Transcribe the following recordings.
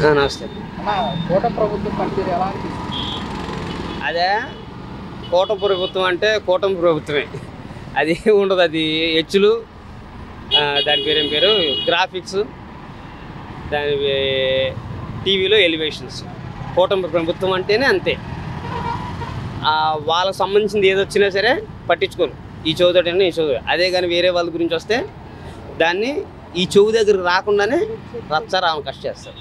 నమస్తే. కూటమి ప్రభుత్వం పనితీరు ఎలా అనిపిస్తుంది? అదే కూటమి ప్రభుత్వం అంటే కూటమి ప్రభుత్వమే, అది ఉండదు. అది హెచ్చులు, దాని పేరు ఏం పేరు, గ్రాఫిక్స్, దాని టీవీలో ఎలివేషన్స్. కూటమి ప్రభుత్వం అంటేనే అంతే. వాళ్ళకు సంబంధించింది ఏది వచ్చినా సరే పట్టించుకోరు. ఈ చెవు తోటైనా ఈ చెవు, అదే కానీ వేరే వాళ్ళ గురించి వస్తే దాన్ని ఈ చెవు దగ్గరికి రాకుండానే రచ్చారామని కష్ట చేస్తారు.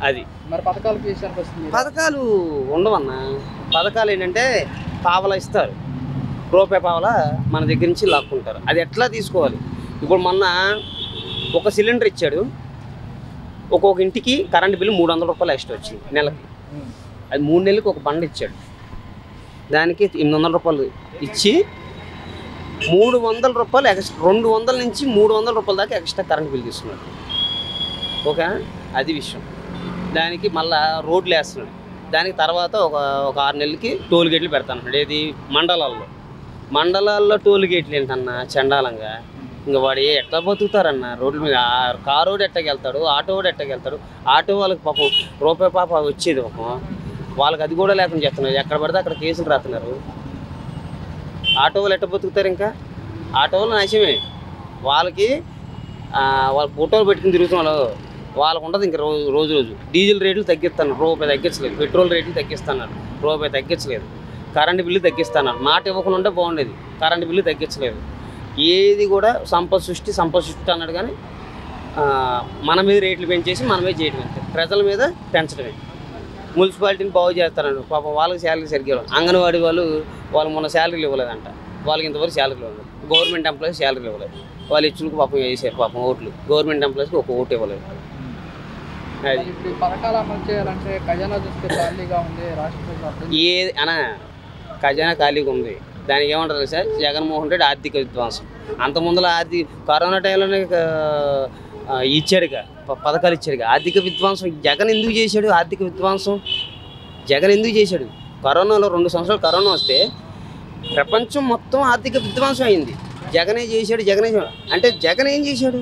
అది మరి పథకాలు ఉండవన్నా. పథకాలు ఏంటంటే పావలా ఇస్తారు, రూపాయి పావలా మన దగ్గర నుంచి లాక్కుంటారు. అది ఎట్లా తీసుకోవాలి? ఇప్పుడు మొన్న ఒక సిలిండర్ ఇచ్చాడు, ఒక్కొక్క ఇంటికి కరెంటు బిల్లు 300 రూపాయలు ఎక్స్ట్రా వచ్చింది నెలకి. అది 3 నెలలకు ఒక బండ ఇచ్చాడు, దానికి 800 రూపాయలు ఇచ్చి 300 రూపాయలు ఎక్స్ట్రా, 200 నుంచి 300 రూపాయల దాకా ఎక్స్ట్రా కరెంట్ బిల్ తీసుకున్నాడు. ఓకే, అది విషయం. దానికి మళ్ళా రోడ్లు వేస్తున్నాడు. దానికి తర్వాత ఒక 6 నెలలకి టోల్ గేట్లు పెడతాను. ఏది మండలాల్లో టోల్ గేట్లు ఏంటన్నా చండాలంగా. ఇంకా వాడు ఎట్లా బతుకుతారన్న రోడ్ల మీద? కారు వాడు ఎట్టకి వెళ్తాడు, ఆటో వాడు ఎట్టకి వెళ్తాడు. ఆటో వాళ్ళకి పాపం రూపాయి పాప వచ్చేది పాపం, వాళ్ళకి అది కూడా లేకుండా చేస్తున్నారు. ఎక్కడ పడితే అక్కడ కేసులు రాస్తున్నారు. ఆటో వాళ్ళు ఎట్ట బతుకుతారు? ఇంకా ఆటో వాళ్ళు నశమే. వాళ్ళకి వాళ్ళ ఫోటోలు పెట్టుకుని తిరుగుతున్నారు. వాళ్ళకు ఉండదు ఇంకా రోజు డీజిల్ రేట్లు తగ్గిస్తున్నారు, రూపాయి తగ్గించలేదు. పెట్రోల్ రేట్లు తగ్గిస్తున్నారు, రూపాయి తగ్గించలేదు. కరెంటు బిల్లు తగ్గిస్తున్నారు. మాట ఇవ్వకుండా ఉంటే బాగుండేది, కరెంటు బిల్లు తగ్గించలేదు. ఏది కూడా సంపద సృష్టి అన్నాడు. కానీ మన మీద రేట్లు పెంచేసి మనమే చేయడం అంతే, ప్రజల మీద పెంచడమే. మున్సిపాలిటీని బాగు చేస్తారండి పాపం, వాళ్ళకి శాలరీ సరిగ్గా అంగన్వాడీ వాళ్ళు మొన్న శాలరీలు ఇవ్వలేదంట. వాళ్ళకి ఇంతవరకు శాలరీలు ఇవ్వలేదు. గవర్నమెంట్ ఎంప్లాయీస్ శాలరీలు ఇవ్వలేదు. వాళ్ళు ఇచ్చులకు పాపం వేసారు పాపం ఓట్లు. గవర్నమెంట్ ఎంప్లాయీస్కి ఒక ఓటు ఇవ్వలేదు. అది పథకాలు అమలు చేయాలంటే ఖజానా చూస్తే ఖాళీగా ఉంది రాష్ట్రంలో. అనా ఖజానా ఖాళీగా ఉంది. దానికి ఏమంటారు సార్, జగన్మోహన్ రెడ్డి ఆర్థిక విధ్వంసం. అంత ముందర కరోనా టైంలోనే ఇచ్చాడుగా పథకాలు ఇచ్చాడుగా. ఆర్థిక విధ్వంసం జగన్ ఎందుకు చేశాడు? ఆర్థిక విధ్వంసం జగన్ ఎందుకు చేశాడు? కరోనాలో 2 సంవత్సరాలు కరోనా వస్తే ప్రపంచం మొత్తం ఆర్థిక విధ్వంసం అయింది. జగనే చేశాడు అంటే జగన్ ఏం చేశాడు?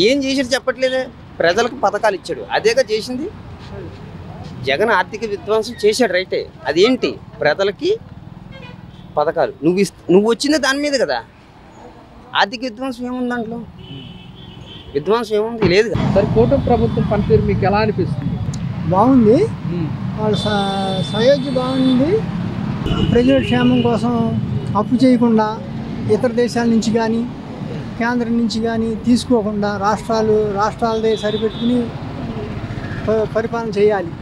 ఏం చేశాడు చెప్పట్లేదే. ప్రజలకు పథకాలు ఇచ్చాడు, అదేగా చేసింది. జగన్ ఆర్థిక విధ్వంసం చేశాడు రైటే. అదేంటి? ప్రజలకి పథకాలు నువ్వు వచ్చింది దాని మీద కదా. ఆర్థిక విధ్వంసం ఏముంది దాంట్లో? విధ్వంసం ఏముంది? లేదు కదా. సరే, కూటమి ప్రభుత్వం పనితీరు మీకు ఎలా అనిపిస్తుంది? బాగుంది, వాళ్ళ సయోధ్య బాగుంది. ప్రజల క్షేమం కోసం అప్పు చేయకుండా ఇతర దేశాల నుంచి కానీ కేంద్రం నుంచి కానీ తీసుకోకుండా రాష్ట్రాలదే సరిపెట్టుకుని పరిపాలన చేయాలి.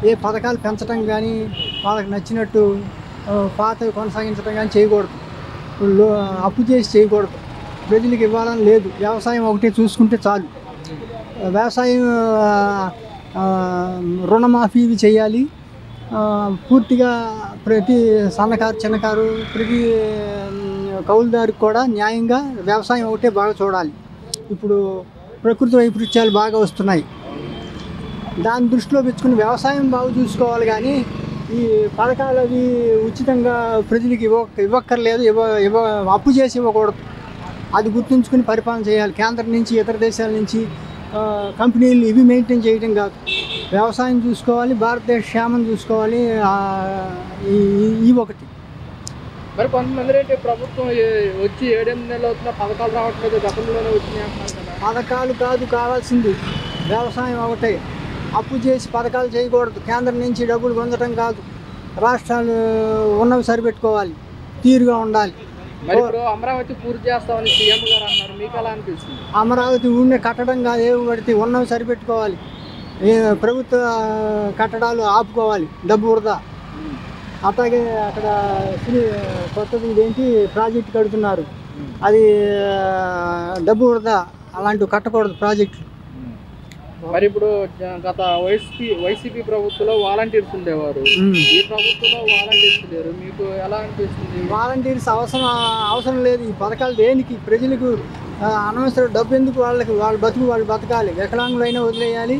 ఏ పథకాలు పెంచడం కానీ వాళ్ళకి నచ్చినట్టు పాతవి కొనసాగించడం కానీ చేయకూడదు. అప్పు చేసి చేయకూడదు. ప్రజలకు ఇవ్వాలని లేదు. వ్యవసాయం ఒకటే చూసుకుంటే చాలు. వ్యవసాయం రుణమాఫీ చేయాలి. పూర్తిగా ప్రతి సన్నకారు చిన్నకారు ప్రతి కౌలుదారికి కూడా న్యాయంగా వ్యవసాయం ఒకటే బాగా చూడాలి. ఇప్పుడు ప్రకృతి వైపరీత్యాలు బాగా వస్తున్నాయి. దాన్ని దృష్టిలో పెట్టుకుని వ్యవసాయం బాగా చూసుకోవాలి. కానీ ఈ పథకాలు అవి ఉచితంగా ప్రజలకు ఇవ్వక్కర్లేదు. అప్పు చేసి ఇవ్వకూడదు. అది గుర్తుంచుకుని పరిపాలన చేయాలి. కేంద్రం నుంచి ఇతర దేశాల నుంచి కంపెనీలు ఇవి మెయింటైన్ చేయడం కాదు. వ్యవసాయం చూసుకోవాలి, భారతదేశ క్షేమం చూసుకోవాలి. ఈ ఒకటి. మరి కొంతమంది ఏంటి, ప్రభుత్వం వచ్చి 7-8 నెలలు అవుతున్నా పథకాలు రావట్లేదు, గతంలోనే వచ్చినాయి అంటున్నారు కదా. పథకాలు కాదు కావాల్సింది, వ్యవసాయం ఒకటే. అప్పు చేసి పథకాలు చేయకూడదు. కేంద్రం నుంచి డబ్బులు పొందడం కాదు. రాష్ట్రాలు ఉన్నవి సరిపెట్టుకోవాలి, తీరుగా ఉండాలి. మరి ఇప్పుడు అమరావతి పూర్తి చేస్తామని సీఎం గారు అన్నారు, మీకు ఎలా అనిపిస్తుంది? అమరావతి ఊరినే కట్టడం కాదు, ఏమి పడితే ఉన్నవి సరిపెట్టుకోవాలి. ప్రభుత్వ కట్టడాలు ఆపుకోవాలి, డబ్బు వృధా. అట్లాగే అక్కడ కొత్తది ఇదేంటి ప్రాజెక్టు కడుతున్నారు, అది డబ్బు వృధా. అలాంటివి కట్టకూడదు ప్రాజెక్టులు. మరి ఇప్పుడు గత వైసీపీ ప్రభుత్వంలో వాలంటీర్స్ ఉండేవారు, ఈ ప్రభుత్వంలో వాలంటీర్స్ లేరు, మీకు ఎలా అనిపిస్తుంది? వాలంటీర్స్ అవసరం లేదు. ఈ పథకాలు దేనికి? ప్రజలకు అనవసరం డబ్బు ఎందుకు? వాళ్ళ బతుకు వాళ్ళు బతకాలి. వికలాంగులైనా వదిలేయాలి,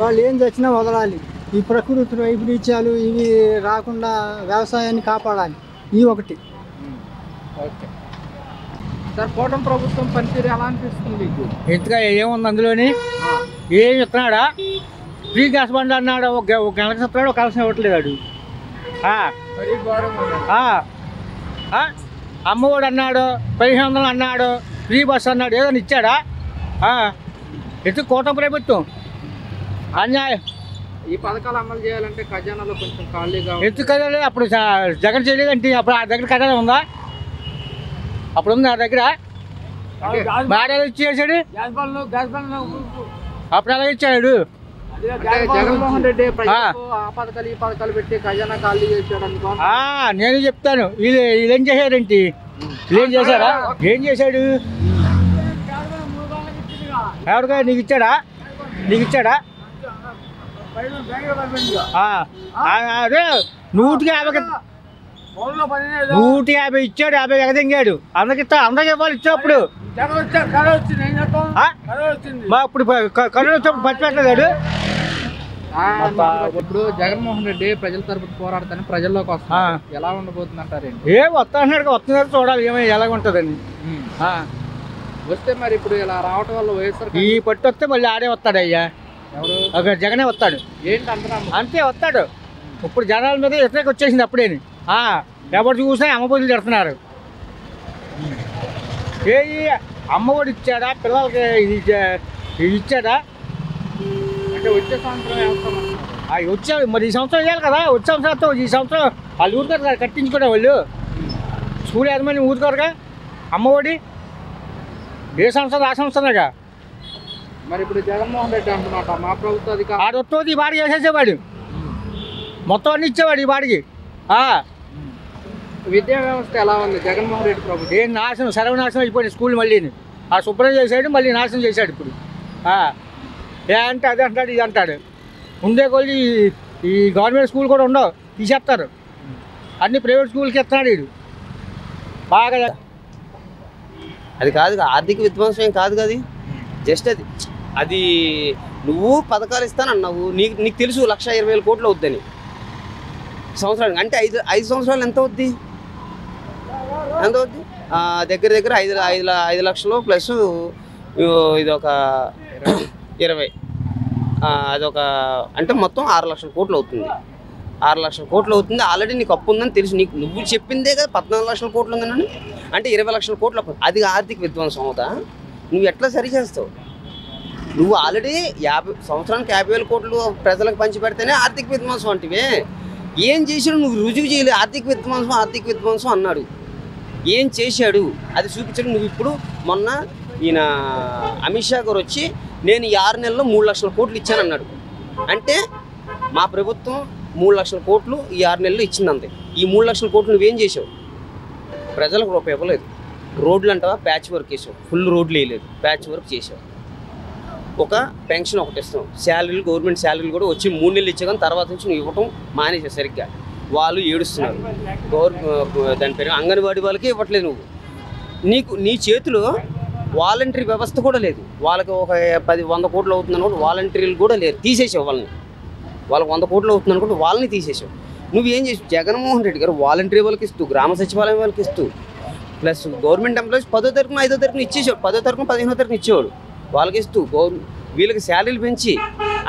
వాళ్ళు ఏం చచ్చినా వదలాలి. ఈ ప్రకృతి వైపరీత్యాలు ఇవి రాకుండా వ్యవసాయాన్ని కాపాడాలి. ఈ ఒకటి. ఓకే సార్, కూటమి ప్రభుత్వం పనితీరు ఎలా అనిపిస్తుంది మీకు? ఇంతగా ఏముంది అందులోని? ఏం ఇస్తున్నాడా? ఫ్రీ గ్యాస్ బండ్ అన్నాడు, ఒక కలెక్షన్ ఇస్తున్నాడు, ఒక కలెక్షన్ ఇవ్వట్లేదు వాడు. అమ్మఒడు అన్నాడు, 1500 అన్నాడు, ఫ్రీ బస్ అన్నాడు, ఏదైనా ఇచ్చాడా? ఎత్తు కూటమి ప్రభుత్వం అన్యాయం. ఈ పథకాలు అమలు చేయాలంటే ఖజానాలో కొంచెం ఖాళీగా ఎత్తు కదా. అప్పుడు జగన్ చేయలేదంటే అప్పుడు ఆ దగ్గర ఖజానా ఉందా? అప్పుడు ఉంది ఆ దగ్గర. బాగా ఇచ్చేసాడు, అప్పుడు ఎలా ఇచ్చాడు? జగన్మోహన్ రెడ్డి ప్రజలకు ఆ పథకాలు ఈ పథకాలు పెట్టి ఖజానా ఖాళీ చేశాడు అనుకో. నేను చెప్తాను, వీళ్ళేం చేశారేంటి? వీళ్ళేం చేశారా? ఏం చేశాడు? ఎవరికా నీకు ఇచ్చాడా? అదే 150 ఇచ్చాడు, 50 ఎగదింగాడు. అందరికి ఇవ్వాలి ఇచ్చినప్పుడు. ఇప్పుడు కరోనా వచ్చినప్పుడు మర్చిపెట్టలేదాడు. ఇప్పుడు జగన్మోహన్ రెడ్డి ప్రజల తరపున పోరాడతాను ప్రజల్లోకి వస్తారు, ఎలా ఉండబోతుంది అంటారండి? వస్తున్నారు చూడాలి ఏమై ఎలాగ ఉంటుందని. వస్తే మరి ఇప్పుడు ఇలా రావటం వల్ల వైఎస్ఆర్ ఈ పట్టు వస్తే మళ్ళీ ఆడే వస్తాడు అయ్యా. ఎవరు? జగనే వస్తాడు. ఏంటి అంతే వస్తాడు. ఇప్పుడు జనాల మీద వ్యతిరేక వచ్చేసింది అప్పుడేని. ఎవరు చూసినా అమ్మఒడి తిడుతున్నారు. అమ్మఒడి ఇచ్చాడా? పిల్లలకి ఇది ఇచ్చాడా? అంటే వచ్చే సంవత్సరం వచ్చావు మరి. ఈ సంవత్సరం వేయాలి కదా. వచ్చే సంవత్సరం ఈ సంవత్సరం వాళ్ళు ఊరుకోరు కట్టించుకోవడం. వాళ్ళు స్కూల్ యజమాని ఊరుకోరుగా. అమ్మఒడి ఏ సంవత్సరం ఆ సంవత్సరంగా. మరి ఇప్పుడు జగన్మోహన్ రెడ్డి అంటున్నట మా ప్రభుత్వ అధికారులు ఆడు వస్తుంది ఈ బాడికి వేసేసేవాడు, మొత్తం అన్ని ఇచ్చేవాడు ఈ బాడికి. విద్యా వ్యవస్థ ఎలా ఉంది జగన్మోహన్ రెడ్డి ప్రభుత్వం? ఏం నాశనం, సర్వనాశనం అయిపోయింది స్కూల్. మళ్ళీ శుభ్రం చేశాడు, మళ్ళీ నాశనం చేశాడు. ఇప్పుడు ఏ అంటే అది అంటాడు, ఇది అంటాడు. ఉండే కొద్ది ఈ గవర్నమెంట్ స్కూల్ కూడా ఉండవు, తీసేస్తారు. అన్ని ప్రైవేట్ స్కూల్కి ఇస్తున్నాడు వీడు బాగా. అది కాదు, ఆర్థిక విధ్వంసం కాదు కదా. జస్ట్ అది నువ్వు పథకాలు ఇస్తానన్నావు, నీకు తెలుసు 1,20,000 కోట్లు అవుద్దని సంవత్సరానికి. అంటే 5 సంవత్సరాలు ఎంత అవుద్ది? దగ్గర 5 లక్షలు ప్లస్ ఇదొక 20, అదొక అంటే మొత్తం 6 లక్షల కోట్లు అవుతుంది. 6 లక్షల కోట్లు అవుతుంది. ఆల్రెడీ నీకు అప్పు ఉందని తెలుసు. నువ్వు చెప్పిందే కదా 14 లక్షల కోట్లు ఉందని. అంటే 20 లక్షల కోట్లు అప్పు. అది ఆర్థిక విధ్వంసం అవుతా? నువ్వు ఎట్లా సరి చేస్తావు? నువ్వు ఆల్రెడీ సంవత్సరానికి 50,000 కోట్లు ప్రజలకు పంచిపెడితేనే ఆర్థిక విధ్వంసం అంటివే. ఏం చేశాడు? నువ్వు రుజువు చేయలేదు. ఆర్థిక విధ్వంసం అన్నాడు. ఏం చేశాడు అది చూపించాడు. నువ్వు ఇప్పుడు మొన్న ఈయన అమిత్ షా గారు వచ్చి నేను ఈ 6 నెలల్లో 3 లక్షల కోట్లు ఇచ్చానన్నాడు. అంటే మా ప్రభుత్వం 3 లక్షల కోట్లు ఈ 6 నెలల్లో ఇచ్చిందంతే. ఈ 3 లక్షల కోట్లు నువ్వేం చేసావు? ప్రజలకు రూపాయి ఇవ్వలేదు. రోడ్లు అంటావా? ప్యాచ్ వర్క్ వేసావు. ఫుల్ రోడ్లు వేయలేదు, ప్యాచ్ వర్క్ చేసావు. ఒక పెన్షన్ ఒకటి ఇస్తాం. శాలరీలు, గవర్నమెంట్ శాలరీలు కూడా వచ్చి 3 నెలలు ఇచ్చా, కానీ తర్వాత నుంచి నువ్వు ఇవ్వటం మానేసావు. సరిగ్గా వాళ్ళు ఏడుస్తున్నారు. దాని పేరు అంగన్వాడీ వాళ్ళకి ఇవ్వట్లేదు. నీ చేతిలో వాలంటరీ వ్యవస్థ కూడా లేదు. వాళ్ళకి ఒక 100 కోట్లు అవుతుంది అనుకుంటే వాలంటీర్లు కూడా లేరు, తీసేసావు వాళ్ళని. వాళ్ళకి 100 కోట్లు అవుతుంది అనుకుంటే వాళ్ళని తీసేసావు. నువ్వేం చేసావు? జగన్మోహన్ రెడ్డి గారు వాలంటరీ వాళ్ళకి ఇస్తూ, గ్రామ సచివాలయం వాళ్ళకి ఇస్తూ, ప్లస్ గవర్నమెంట్ ఎంప్లాయీస్ 10వ తారీఖున 5వ తారీఖున ఇచ్చేసాడు. 10వ తారీఖున 15వ తారీఖున ఇచ్చేవాడు. వాళ్ళకి ఇస్తూ వీళ్ళకి శాలరీలు పెంచి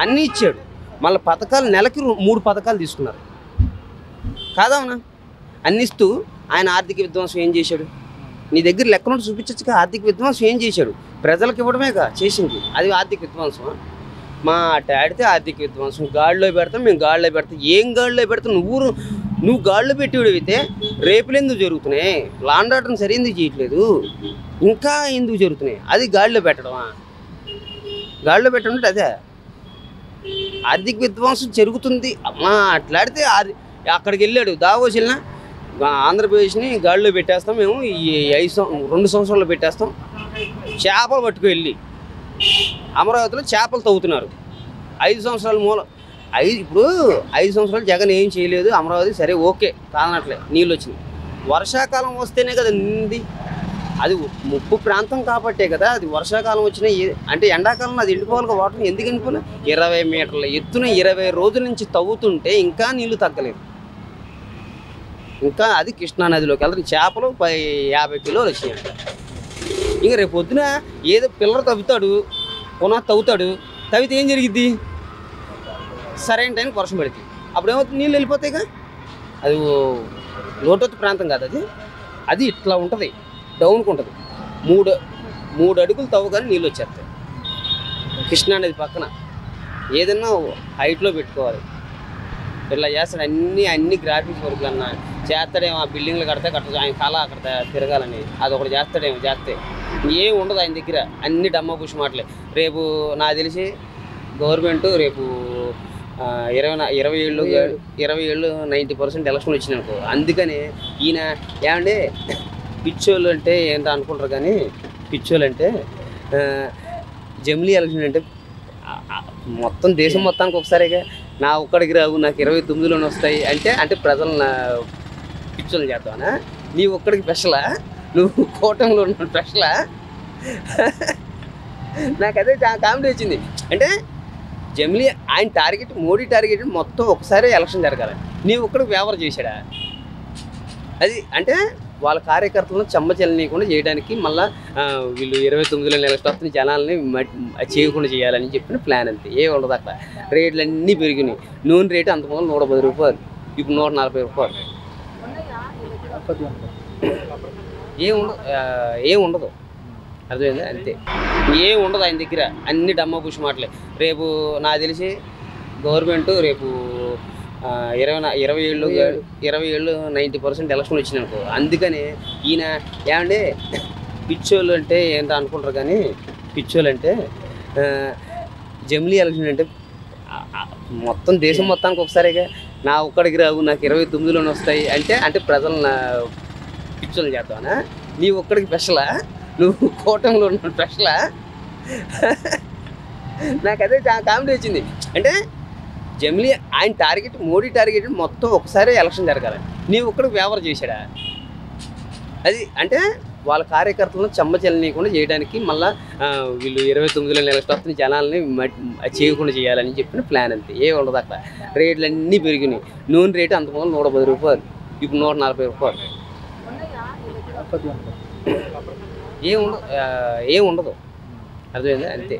అన్నీ ఇచ్చాడు. మళ్ళీ పథకాలు నెలకి 3 పథకాలు తీసుకున్నారు కాదవునా? అన్ని ఇస్తూ ఆయన ఆర్థిక విధ్వంసం ఏం చేశాడు? నీ దగ్గర లెక్కను చూపించచ్చుగా. ఆర్థిక విధ్వంసం ఏం చేశాడు? ప్రజలకు ఇవ్వడమేగా చేసింది. అది ఆర్థిక విధ్వంసం. మా ఆడితే ఆర్థిక విధ్వంసం. గాడిలో పెడతాం, మేము గాడిలో పెడతాం. ఏం గాడిలో పెడతాం? నువ్వు గాడిలో పెట్టేవాడు అయితే రేపులు ఎందుకు జరుగుతున్నాయి? లాండ్ ఆర్డర్ని సరి ఎందుకు చేయట్లేదు? ఇంకా ఎందుకు జరుగుతున్నాయి? అది గాడిలో పెట్టడమా? గాడిలో పెట్టడం అదే ఆర్థిక విధ్వంసం జరుగుతుంది. అమ్మా అట్లాడితే అక్కడికి వెళ్ళాడు దావోస్ వెళ్ళినా ఆంధ్రప్రదేశ్ని గాడిలో పెట్టేస్తాం మేము, ఈ 2 సంవత్సరాల్లో పెట్టేస్తాం. చేపలు పట్టుకు వెళ్ళి అమరావతిలో చేపలు తవ్వుతున్నారు. 5 సంవత్సరాల ఇప్పుడు 5 సంవత్సరాలు జగన్ ఏం చేయలేదు. అమరావతి సరే ఓకే కాదనట్లే, నీళ్ళు వచ్చినాయి. వర్షాకాలం వస్తేనే కదా నింది. అది ముప్పు ప్రాంతం కాబట్టే కదా. అది వర్షాకాలం వచ్చినా అంటే ఎండాకాలంలో అది ఎండిపోవాలి. వాటర్ ఎందుకు ఎండిపోలే? 20 మీటర్ల ఎత్తున 20 రోజుల నుంచి తవ్వుతుంటే ఇంకా నీళ్లు తగ్గలేదు. ఇంకా అది కృష్ణానదిలోకి వెళ్తారు. చేపలు 50 కిలోలు వచ్చినాయి. ఇంకా రేపు పొద్దున ఏదో పిల్లలు తవ్వుతాడు, పునః తవ్వుతాడు, తవ్వితే ఏం జరిగిద్ది? సరైన టైంకి వర్షం పడుతుంది, అప్పుడు ఏమవుతుంది? నీళ్ళు వెళ్ళిపోతాయిగా. అది లోతట్టు ప్రాంతం కాదు అది, అది ఇట్లా ఉంటుంది, డౌన్కి ఉంటుంది. మూడు అడుగులు తవ్వగానే నీళ్ళు వచ్చేస్తాయి. కృష్ణా నది పక్కన ఏదన్నా హైట్లో పెట్టుకోవాలి. ఇట్లా చేస్తాడు అన్ని గ్రాఫిక్స్ వర్క్లు అన్నా చేస్తాడేమో. ఆ బిల్డింగ్లు కట్టచ్చు, ఆయన కళ అక్కడ తిరగాలని అదొకటి చేస్తాడేమో. చేస్తే ఏం ఉండదు ఆయన దగ్గర, అన్ని డమ్మ పుష్ మాటలే. రేపు నాకు తెలిసి గవర్నమెంట్ రేపు 20 ఏళ్ళు 90% ఎలక్షన్లు వచ్చినాయి అనుకో. అందుకని ఈయన ఏమంటే పిచ్చోళ్ళు అంటే ఏంటో అనుకుంటారు, కానీ పిచ్చోళ్ళు అంటే జమిలీ ఎలక్షన్ అంటే మొత్తం దేశం మొత్తానికి ఒకసారిగా నా ఒక్కడికి రావు, నాకు 29లోనే వస్తాయి అంటే ప్రజలు నా పిచ్చోళ్ళు చేద్దామనా? నీ ఒక్కడికి స్పెషలా? నువ్వు కూటమిలో ఉన్న స్పెషలా? నాకు అదే కామెడీ వచ్చింది. అంటే జమిలీ ఆయన టార్గెట్, మోడీ టార్గెట్ మొత్తం ఒకసారి ఎలక్షన్ జరగాలి. నీ ఒక్కడికి ఫేవర్ చేశాడా? అది అంటే వాళ్ళ కార్యకర్తలను చెమ్మచెల్లనీయకుండా చేయడానికి మళ్ళీ వీళ్ళు 29లో ఎలక్షన్ వస్తున్న జనాలని చేయకుండా చేయాలని చెప్పిన ప్లాన్ అంతే. ఏ ఉండదు అక్కడ. రేట్లు అన్నీ పెరిగినాయి. నూనె రేటు అంతకుముందు 110 రూపాయలు, ఇప్పుడు 140 రూపాయలు. ఏం ఉండదు, అర్థమైందా? అంతే, ఏం ఉండదు ఆయన దగ్గర, అన్ని డమ్మ పుష్ మాటలే. రేపు నాకు తెలిసి గవర్నమెంట్ రేపు 20 ఏళ్ళు 90% ఎలక్షన్లు వచ్చినాయి అనుకో. అందుకని ఈయన ఏమంటే పిచ్చోళ్ళు అంటే ఏంటో అనుకుంటారు, కానీ పిచ్చోళ్ళు అంటే జమిలీ ఎలక్షన్ అంటే మొత్తం దేశం మొత్తానికి ఒకసారిగా నా ఒక్కడికి రావు, నాకు 29లోనే వస్తాయి అంటే ప్రజలు నా పిచ్చోళ్ళు చేద్దామనా? నీ ఒక్కడికి స్పెషలా? నువ్వు కూటమిలో ఉన్న స్పెషలా? నాకు అదే కామెడీ వచ్చింది. అంటే జమిలీ ఆయన టార్గెట్, మోడీ టార్గెట్ మొత్తం ఒకసారి ఎలక్షన్ జరగాలి. నీ ఒక్కడికి ఫేవర్ చేశాడా? అది అంటే వాళ్ళ కార్యకర్తలను చెమ్మచెల్లనీయకుండా చేయడానికి మళ్ళీ వీళ్ళు 29లో ఎలక్షన్ వస్తున్న జనాలని చేయకుండా చేయాలని చెప్పిన ప్లాన్ అంతే. ఏ ఉండదు అక్కడ. రేట్లు అన్నీ పెరిగినాయి. నూనె రేటు అంతకుముందు 110 రూపాయలు, ఇప్పుడు 140 రూపాయలు. ఏం ఉండదు, అర్థమైందా? అంతే.